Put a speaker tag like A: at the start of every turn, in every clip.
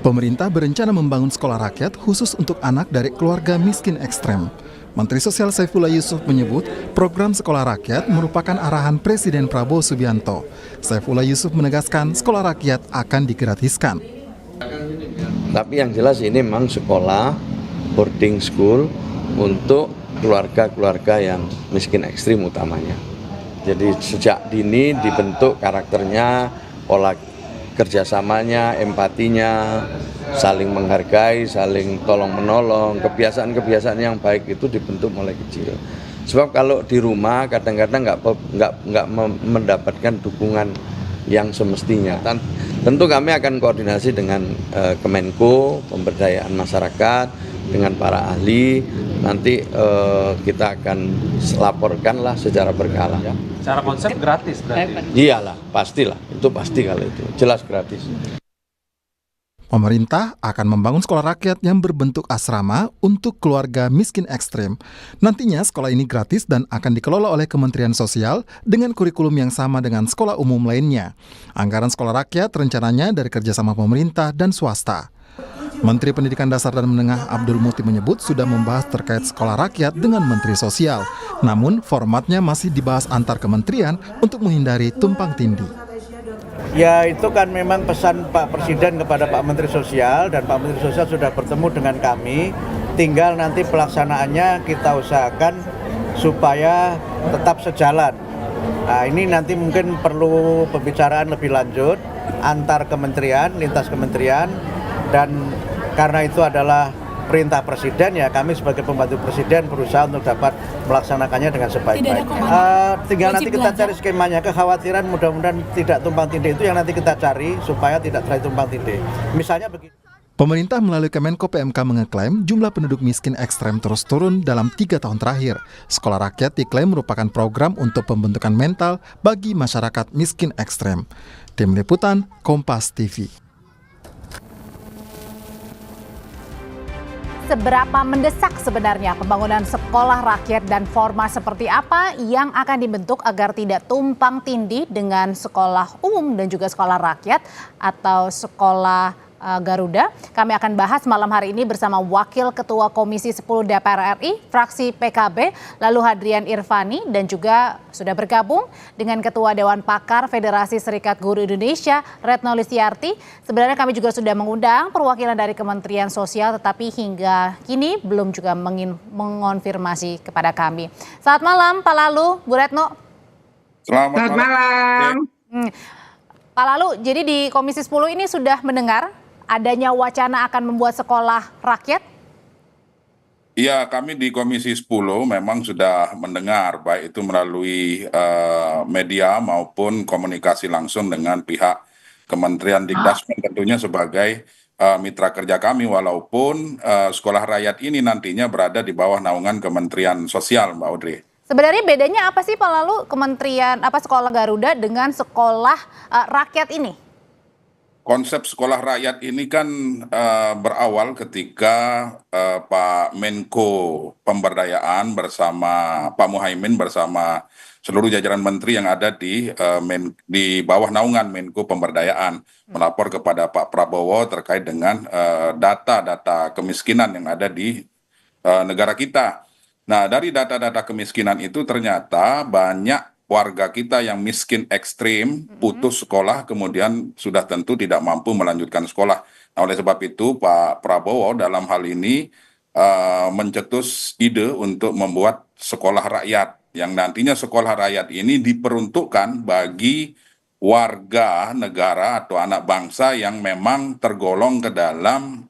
A: Pemerintah berencana membangun sekolah rakyat khusus untuk anak dari keluarga miskin ekstrem. Menteri Sosial Saifullah Yusuf menyebut program sekolah rakyat merupakan arahan Presiden Prabowo Subianto. Saifullah Yusuf menegaskan sekolah rakyat akan digratiskan.
B: Tapi yang jelas ini memang sekolah boarding school untuk keluarga-keluarga yang miskin ekstrim utamanya. Jadi sejak dini dibentuk karakternya, pola kerjasamanya, empatinya, saling menghargai, saling tolong-menolong, kebiasaan-kebiasaan yang baik itu dibentuk mulai kecil. Sebab kalau di rumah kadang-kadang nggak mendapatkan dukungan yang semestinya. Tentu kami akan koordinasi dengan Kemenko, pemberdayaan masyarakat, dengan para ahli. Nanti kita akan laporkanlah secara berkala. Ya.
C: Secara konsep gratis berarti?
B: Iyalah, pastilah. Itu pasti kalau itu. Jelas gratis.
A: Pemerintah akan membangun sekolah rakyat yang berbentuk asrama untuk keluarga miskin ekstrem. Nantinya sekolah ini gratis dan akan dikelola oleh Kementerian Sosial dengan kurikulum yang sama dengan sekolah umum lainnya. Anggaran sekolah rakyat rencananya dari kerjasama pemerintah dan swasta. Menteri Pendidikan Dasar dan Menengah Abdul Muti menyebut sudah membahas terkait sekolah rakyat dengan Menteri Sosial. Namun formatnya masih dibahas antar kementerian untuk menghindari tumpang tindih.
D: Ya itu kan memang pesan Pak Presiden kepada Pak Menteri Sosial, dan Pak Menteri Sosial sudah bertemu dengan kami. Tinggal nanti pelaksanaannya kita usahakan supaya tetap sejalan. Nah ini nanti mungkin perlu pembicaraan lebih lanjut antar kementerian, lintas kementerian, dan karena itu adalah perintah Presiden, ya kami sebagai pembantu Presiden berusaha untuk dapat melaksanakannya dengan sebaik-baiknya. Tinggal nanti kita cari skemanya. Kekhawatiran mudah-mudahan tidak tumpang tindih itu yang nanti kita cari supaya tidak terjadi tumpang tindih. Misalnya begini.
A: Pemerintah melalui Kemenko PMK mengeklaim jumlah penduduk miskin ekstrem terus turun dalam 3 tahun terakhir. Sekolah rakyat diklaim merupakan program untuk pembentukan mental bagi masyarakat miskin ekstrem. Tim Liputan, Kompas TV.
E: Seberapa mendesak sebenarnya pembangunan sekolah rakyat dan format seperti apa yang akan dibentuk agar tidak tumpang tindih dengan sekolah umum dan juga sekolah rakyat atau sekolah Garuda? Kami akan bahas malam hari ini bersama Wakil Ketua Komisi 10 DPR RI, fraksi PKB, lalu Hadrian Irvani, dan juga sudah bergabung dengan Ketua Dewan Pakar Federasi Serikat Guru Indonesia, Retno Listiarti. Sebenarnya kami juga sudah mengundang perwakilan dari Kementerian Sosial, tetapi hingga kini belum juga mengonfirmasi kepada kami. Selamat malam Pak Lalu, Bu Retno.
F: Selamat malam.
E: Pak Lalu, jadi di Komisi 10 ini sudah mendengar adanya wacana akan membuat sekolah rakyat?
F: Iya, kami di Komisi 10 memang sudah mendengar, baik itu melalui media maupun komunikasi langsung dengan pihak Kementerian Dikdasmen tentunya sebagai mitra kerja kami, walaupun sekolah rakyat ini nantinya berada di bawah naungan Kementerian Sosial, Mbak Audrey.
E: Sebenarnya bedanya apa sih Pak Lalu sekolah Garuda dengan sekolah rakyat ini?
F: Konsep sekolah rakyat ini kan berawal ketika Pak Menko Pemberdayaan bersama Pak Muhaimin bersama seluruh jajaran menteri yang ada di bawah naungan Menko Pemberdayaan melapor kepada Pak Prabowo terkait dengan data-data kemiskinan yang ada di negara kita. Nah, dari data-data kemiskinan itu ternyata banyak warga kita yang miskin ekstrim, putus sekolah, kemudian sudah tentu tidak mampu melanjutkan sekolah. Nah, oleh sebab itu Pak Prabowo dalam hal ini mencetus ide untuk membuat sekolah rakyat, yang nantinya sekolah rakyat ini diperuntukkan bagi warga negara atau anak bangsa yang memang tergolong ke dalam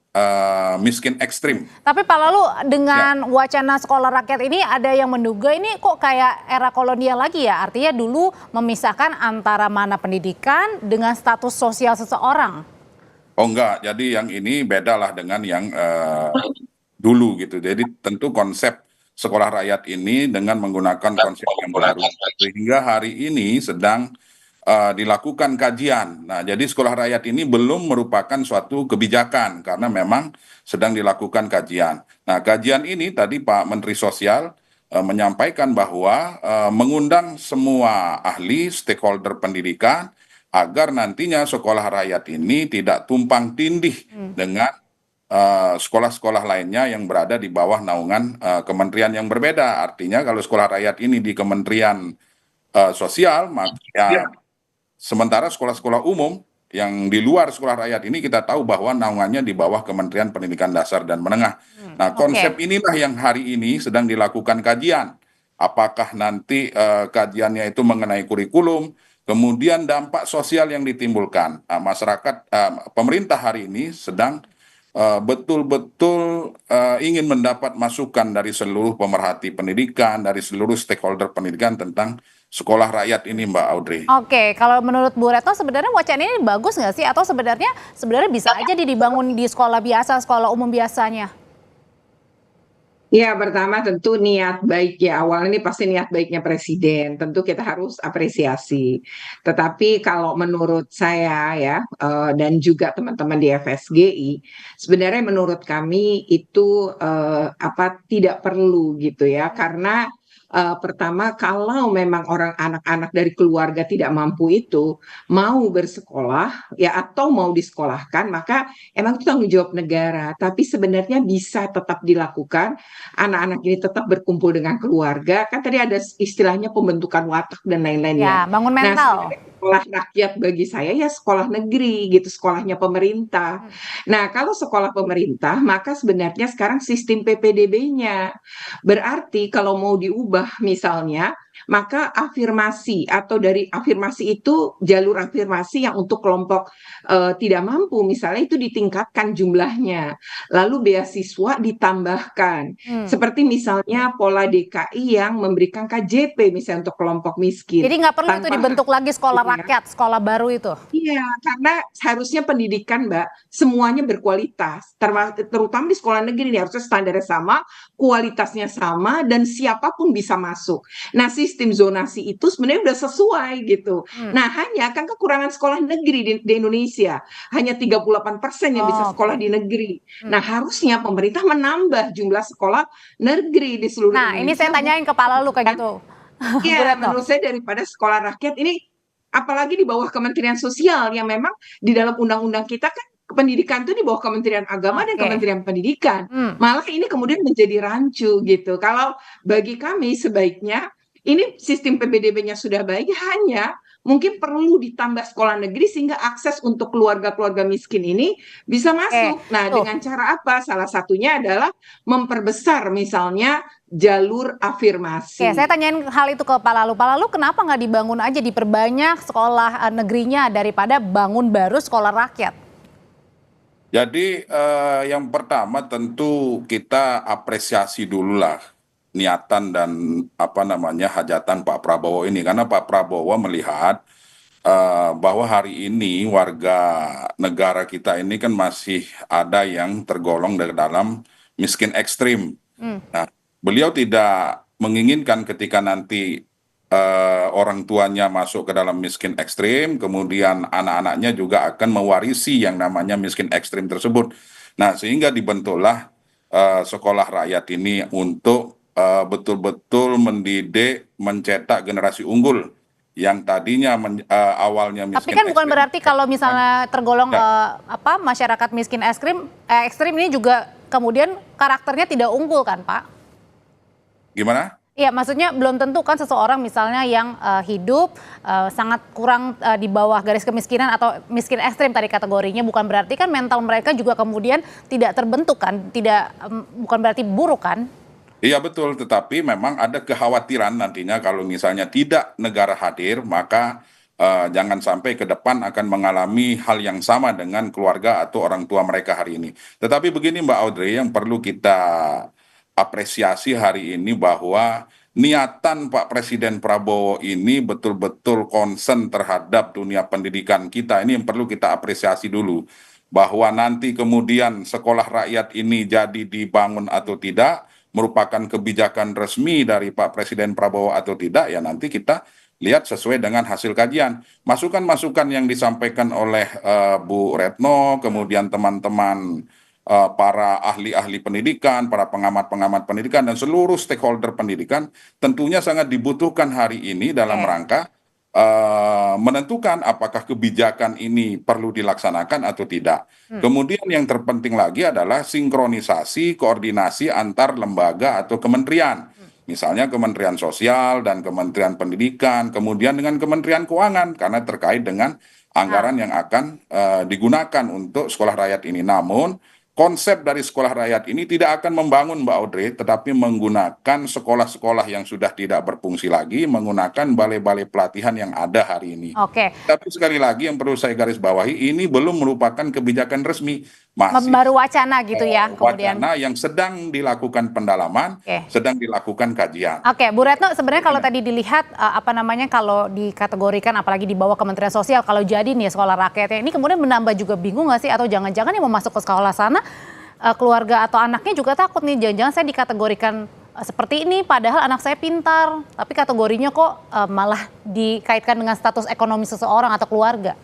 F: miskin ekstrim.
E: Tapi Pak Lalu dengan wacana sekolah rakyat ini ada yang menduga ini kok kayak era kolonial lagi ya? Artinya dulu memisahkan antara mana pendidikan dengan status sosial seseorang.
F: Oh enggak, jadi yang ini bedalah dengan yang dulu gitu. Jadi tentu konsep sekolah rakyat ini dengan menggunakan konsep yang baru. Sehingga hari ini sedang dilakukan kajian. Nah, jadi sekolah rakyat ini belum merupakan suatu kebijakan karena memang sedang dilakukan kajian. Nah, kajian ini tadi Pak Menteri Sosial menyampaikan bahwa mengundang semua ahli, stakeholder pendidikan, agar nantinya sekolah rakyat ini tidak tumpang tindih dengan sekolah-sekolah lainnya yang berada di bawah naungan kementerian yang berbeda. Artinya kalau sekolah rakyat ini di Kementerian Sosial, maka sementara sekolah-sekolah umum yang di luar sekolah rakyat ini kita tahu bahwa naungannya di bawah Kementerian Pendidikan Dasar dan Menengah. Nah, konsep inilah yang hari ini sedang dilakukan kajian. Apakah nanti kajiannya itu mengenai kurikulum, kemudian dampak sosial yang ditimbulkan. Masyarakat, pemerintah hari ini sedang betul-betul ingin mendapat masukan dari seluruh pemerhati pendidikan, dari seluruh stakeholder pendidikan tentang sekolah rakyat ini, Mbak Audrey.
E: Oke, kalau menurut Bu Retno sebenarnya wacana ini bagus nggak sih? Atau sebenarnya bisa aja dibangun di sekolah biasa, sekolah umum biasanya?
G: Ya, pertama tentu niat baik ya, awal ini pasti niat baiknya Presiden, tentu kita harus apresiasi. Tetapi kalau menurut saya ya, dan juga teman-teman di FSGI, sebenarnya menurut kami itu tidak perlu gitu ya, karena pertama kalau memang anak-anak dari keluarga tidak mampu itu mau bersekolah ya atau mau disekolahkan, maka emang itu tanggung jawab negara. Tapi sebenarnya bisa tetap dilakukan, anak-anak ini tetap berkumpul dengan keluarga. Kan tadi ada istilahnya pembentukan watak dan lain-lain
E: Ya,
G: ya.
E: bangun
G: Nah,
E: mental.
G: sebenarnya sekolah rakyat bagi saya ya sekolah negeri gitu, sekolahnya pemerintah. Nah, kalau sekolah pemerintah, maka sebenarnya sekarang sistem PPDB-nya. Berarti kalau mau diubah misalnya, maka afirmasi atau dari afirmasi itu jalur afirmasi yang untuk kelompok tidak mampu misalnya itu ditingkatkan jumlahnya. Lalu beasiswa ditambahkan. Seperti misalnya pola DKI yang memberikan KJP misalnya untuk kelompok miskin.
E: Jadi nggak perlu itu
G: Tanpa
E: dibentuk lagi sekolah
G: ya.
E: rakyat, sekolah baru itu?
G: Iya, karena harusnya pendidikan, Mbak, semuanya berkualitas. Terutama di sekolah negeri ini harusnya standarnya sama, kualitasnya sama, dan siapapun bisa masuk. Nah, sistem zonasi itu sebenarnya udah sesuai gitu. Nah, hanya kan kekurangan sekolah negeri di Indonesia. Hanya 38% yang bisa sekolah di negeri. Nah, harusnya pemerintah menambah jumlah sekolah negeri di seluruh
E: Nah,
G: Indonesia.
E: ini saya tanyain kepala lu kayak gitu. Bu
G: Iya,
E: Retno.
G: menurut saya daripada sekolah rakyat ini, apalagi di bawah Kementerian Sosial yang memang di dalam undang-undang kita kan pendidikan itu di bawah Kementerian Agama dan
E: Oke.
G: Kementerian Pendidikan. Malah ini kemudian menjadi rancu gitu. Kalau bagi kami sebaiknya ini sistem PPDB-nya sudah baik, hanya mungkin perlu ditambah sekolah negeri sehingga akses untuk keluarga-keluarga miskin ini bisa masuk. Nah,
E: tuh.
G: dengan cara apa? Salah satunya adalah memperbesar misalnya jalur afirmasi.
E: Oke, saya tanyain hal itu ke Pak Lalu. Pak Lalu, kenapa nggak dibangun aja, diperbanyak sekolah negerinya daripada bangun baru sekolah rakyat?
F: Jadi yang pertama tentu kita apresiasi dulu lah niatan dan hajatan Pak Prabowo ini, karena Pak Prabowo melihat bahwa hari ini warga negara kita ini kan masih ada yang tergolong dalam miskin ekstrim. Nah, beliau tidak menginginkan ketika nanti orang tuanya masuk ke dalam miskin ekstrim, kemudian anak-anaknya juga akan mewarisi yang namanya miskin ekstrim tersebut. Nah, sehingga dibentuklah sekolah rakyat ini untuk betul-betul mendidik, mencetak generasi unggul yang tadinya awalnya miskin.
E: Tapi kan bukan
F: ekstrim.
E: berarti kalau misalnya tergolong masyarakat miskin ekstrim ini juga kemudian karakternya tidak unggul kan, Pak?
F: Gimana?
E: Iya, maksudnya belum tentu kan seseorang misalnya yang hidup sangat kurang di bawah garis kemiskinan atau miskin ekstrim tadi kategorinya, bukan berarti kan mental mereka juga kemudian tidak terbentuk kan, bukan berarti buruk kan?
F: Iya betul, tetapi memang ada kekhawatiran nantinya kalau misalnya tidak negara hadir, maka jangan sampai ke depan akan mengalami hal yang sama dengan keluarga atau orang tua mereka hari ini. Tetapi begini Mbak Audrey, yang perlu kita apresiasi hari ini bahwa niatan Pak Presiden Prabowo ini betul-betul concern terhadap dunia pendidikan kita. Ini yang perlu kita apresiasi dulu. Bahwa nanti kemudian sekolah rakyat ini jadi dibangun atau tidak, merupakan kebijakan resmi dari Pak Presiden Prabowo atau tidak, ya nanti kita lihat sesuai dengan hasil kajian. Masukan-masukan yang disampaikan oleh Bu Retno, kemudian teman-teman para ahli-ahli pendidikan, para pengamat-pengamat pendidikan, dan seluruh stakeholder pendidikan tentunya sangat dibutuhkan hari ini dalam rangka menentukan apakah kebijakan ini perlu dilaksanakan atau tidak. Kemudian yang terpenting lagi adalah sinkronisasi, koordinasi antar lembaga atau kementerian. Misalnya Kementerian Sosial dan Kementerian Pendidikan, kemudian dengan Kementerian Keuangan, karena terkait dengan anggaran yang akan digunakan untuk sekolah rakyat ini. Namun, konsep dari sekolah rakyat ini tidak akan membangun Mbak Audrey, tetapi menggunakan sekolah-sekolah yang sudah tidak berfungsi lagi, menggunakan balai-balai pelatihan yang ada hari ini.
E: Oke,
F: Tapi sekali lagi yang perlu saya garis bawahi, ini belum merupakan kebijakan resmi, masih
E: baru wacana gitu ya kemudian.
F: wacana yang sedang dilakukan pendalaman,
E: Oke.
F: sedang dilakukan kajian.
E: Oke, Bu Retno, sebenarnya kalau tadi dilihat kalau dikategorikan apalagi di bawah Kementerian Sosial, kalau jadi nih sekolah rakyatnya ini kemudian menambah juga bingung nggak sih, atau jangan-jangan yang mau masuk ke sekolah sana keluarga atau anaknya juga takut nih, jangan-jangan saya dikategorikan seperti ini padahal anak saya pintar, tapi kategorinya kok malah dikaitkan dengan status ekonomi seseorang atau keluarga.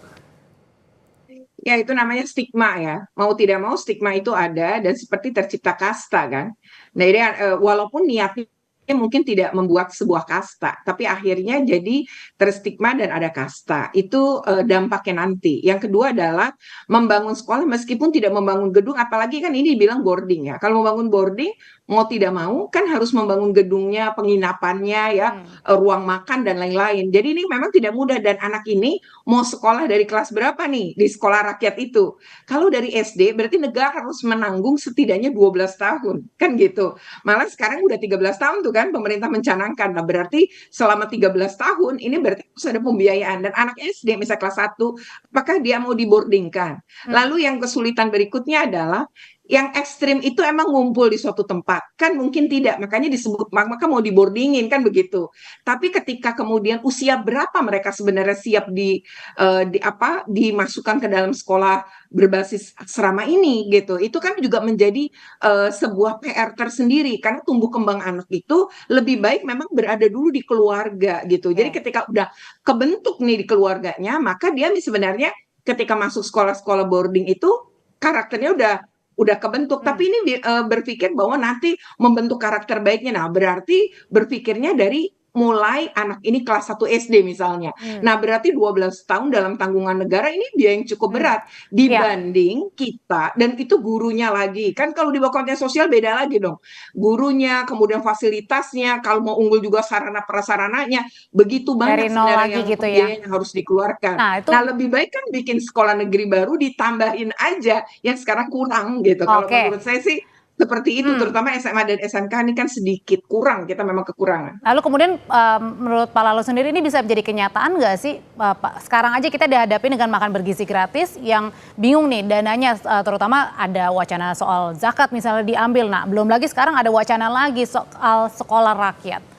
G: Ya, itu namanya stigma ya. Mau tidak mau stigma itu ada dan seperti tercipta kasta kan. Nah, ini walaupun niatnya mungkin tidak membuat sebuah kasta, tapi akhirnya jadi terstigma dan ada kasta. Itu dampaknya nanti. Yang kedua adalah membangun sekolah meskipun tidak membangun gedung, apalagi kan ini dibilang boarding ya. Kalau membangun boarding, mau tidak mau kan harus membangun gedungnya, penginapannya ya, ruang makan dan lain-lain. Jadi ini memang tidak mudah dan anak ini mau sekolah dari kelas berapa nih di sekolah rakyat itu? Kalau dari SD berarti negara harus menanggung setidaknya 12 tahun, kan gitu. Malah sekarang udah 13 tahun tuh kan pemerintah mencanangkan. Nah, berarti selama 13 tahun ini berarti harus ada pembiayaan dan anak SD misalnya kelas 1, apakah dia mau diboardingkan? Lalu yang kesulitan berikutnya adalah yang ekstrim itu emang ngumpul di suatu tempat kan mungkin tidak, makanya disebut maka mau diboardingin kan begitu. Tapi ketika kemudian usia berapa mereka sebenarnya siap dimasukkan ke dalam sekolah berbasis asrama ini gitu, itu kan juga menjadi sebuah PR tersendiri karena tumbuh kembang anak itu lebih baik memang berada dulu di keluarga gitu. Jadi ketika udah kebentuk nih di keluarganya, maka dia sebenarnya ketika masuk sekolah-sekolah boarding itu karakternya udah kebentuk, tapi ini berpikir bahwa nanti membentuk karakter baiknya. Nah, berarti berpikirnya dari mulai anak ini kelas 1 SD misalnya. Nah, berarti 12 tahun dalam tanggungan negara ini biaya yang cukup berat dibanding kita dan itu gurunya lagi. Kan kalau di bawah Kementerian Sosial beda lagi dong. Gurunya, kemudian fasilitasnya, kalau mau unggul juga sarana prasarananya, begitu
E: Dari
G: banyak
E: nol
G: sebenarnya
E: lagi
G: yang
E: gitu ya.
G: biaya yang harus dikeluarkan.
E: Nah,
G: lebih baik kan bikin sekolah negeri baru ditambahin aja yang sekarang kurang gitu. Kalau menurut saya sih seperti itu, terutama SMA dan SMK ini kan sedikit kurang, kita memang kekurangan.
E: Lalu kemudian menurut Pak Lalo sendiri ini bisa menjadi kenyataan nggak sih? Pak, sekarang aja kita dihadapi dengan makan bergizi gratis yang bingung nih dananya, terutama ada wacana soal zakat misalnya diambil. Nah, belum lagi sekarang ada wacana lagi soal sekolah rakyat.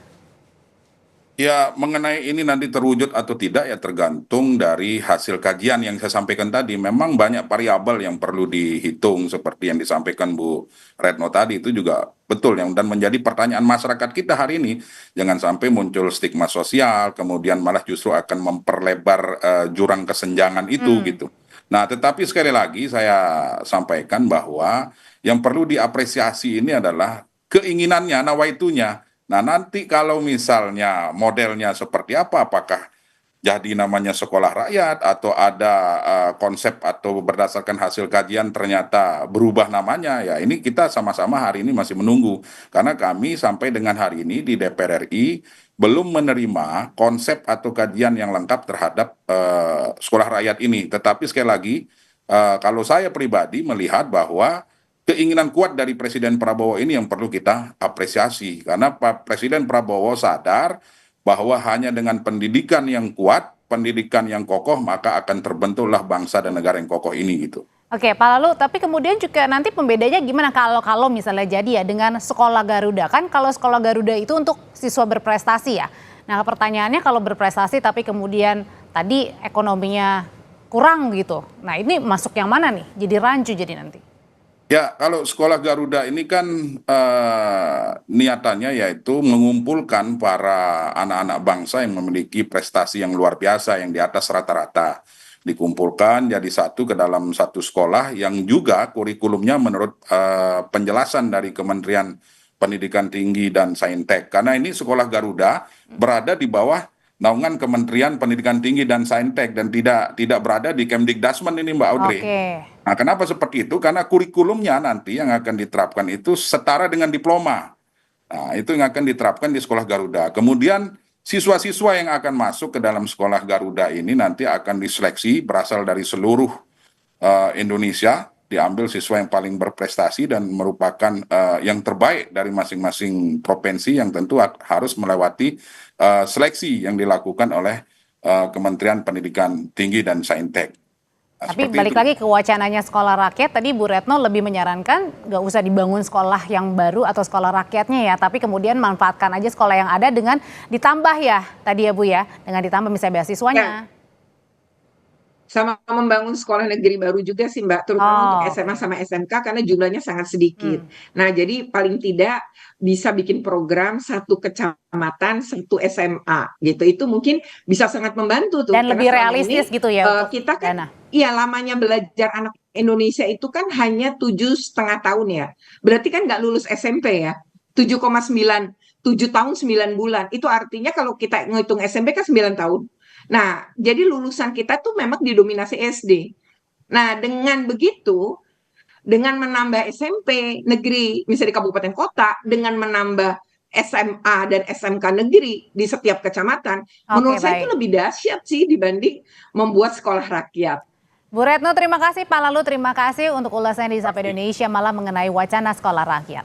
F: Ya, mengenai ini nanti terwujud atau tidak ya tergantung dari hasil kajian yang saya sampaikan tadi. Memang banyak variabel yang perlu dihitung seperti yang disampaikan Bu Retno tadi, itu juga betul yang dan menjadi pertanyaan masyarakat kita hari ini. Jangan sampai muncul stigma sosial, kemudian malah justru akan memperlebar jurang kesenjangan itu gitu. Nah, tetapi sekali lagi saya sampaikan bahwa yang perlu diapresiasi ini adalah keinginannya, nawaitunya. Nah, nanti kalau misalnya modelnya seperti apa, apakah jadi namanya sekolah rakyat atau ada konsep atau berdasarkan hasil kajian ternyata berubah namanya, ya ini kita sama-sama hari ini masih menunggu. Karena kami sampai dengan hari ini di DPR RI belum menerima konsep atau kajian yang lengkap terhadap sekolah rakyat ini. Tetapi sekali lagi, kalau saya pribadi melihat bahwa keinginan kuat dari Presiden Prabowo ini yang perlu kita apresiasi. Karena Pak Presiden Prabowo sadar bahwa hanya dengan pendidikan yang kuat, pendidikan yang kokoh, maka akan terbentuklah bangsa dan negara yang kokoh ini gitu.
E: Oke, Pak Lalu, tapi kemudian juga nanti pembedanya gimana kalau misalnya jadi ya dengan sekolah Garuda. Kan kalau sekolah Garuda itu untuk siswa berprestasi ya. Nah, pertanyaannya kalau berprestasi tapi kemudian tadi ekonominya kurang gitu. Nah, ini masuk yang mana nih? Jadi rancu jadi nanti.
F: Ya, kalau sekolah Garuda ini kan niatannya yaitu mengumpulkan para anak-anak bangsa yang memiliki prestasi yang luar biasa, yang di atas rata-rata. Dikumpulkan jadi satu ke dalam satu sekolah yang juga kurikulumnya menurut penjelasan dari Kementerian Pendidikan Tinggi dan Saintek. Karena ini sekolah Garuda berada di bawah naungan Kementerian Pendidikan Tinggi dan Saintek dan tidak berada di Kemdikdasmen ini Mbak Audrey. Nah, kenapa seperti itu? Karena kurikulumnya nanti yang akan diterapkan itu setara dengan diploma. Nah, itu yang akan diterapkan di sekolah Garuda. Kemudian siswa-siswa yang akan masuk ke dalam sekolah Garuda ini nanti akan diseleksi berasal dari seluruh Indonesia, diambil siswa yang paling berprestasi dan merupakan yang terbaik dari masing-masing provinsi yang tentu harus melewati seleksi yang dilakukan oleh Kementerian Pendidikan Tinggi dan Saintek. Nah,
E: tapi balik lagi ke wacananya sekolah rakyat, tadi Bu Retno lebih menyarankan nggak usah dibangun sekolah yang baru atau sekolah rakyatnya ya, tapi kemudian manfaatkan aja sekolah yang ada dengan ditambah ya tadi ya Bu ya, dengan ditambah misalnya beasiswanya.
G: Ya. Sama membangun sekolah negeri baru juga sih Mbak, terutama untuk SMA sama SMK karena jumlahnya sangat sedikit. Nah, jadi paling tidak bisa bikin program satu kecamatan, satu SMA gitu. Itu mungkin bisa sangat membantu tuh.
E: Dan
G: karena
E: lebih
G: selama
E: realistis
G: ini,
E: gitu ya untuk
G: kita kan,
E: dana.
G: iya lamanya belajar anak Indonesia itu kan hanya 7,5 tahun ya. Berarti kan nggak lulus SMP ya. 7,9, 7 tahun 9 bulan. Itu artinya kalau kita ngitung SMP kan 9 tahun. Nah, jadi lulusan kita tuh memang didominasi SD. Nah, dengan begitu, dengan menambah SMP negeri, misalnya di kabupaten kota, dengan menambah SMA dan SMK negeri di setiap kecamatan, menurut saya itu lebih dahsyat sih dibanding membuat sekolah rakyat.
E: Bu Retno terima kasih, Pak Lalu terima kasih untuk ulasannya di Sapa Indonesia malam mengenai wacana sekolah rakyat.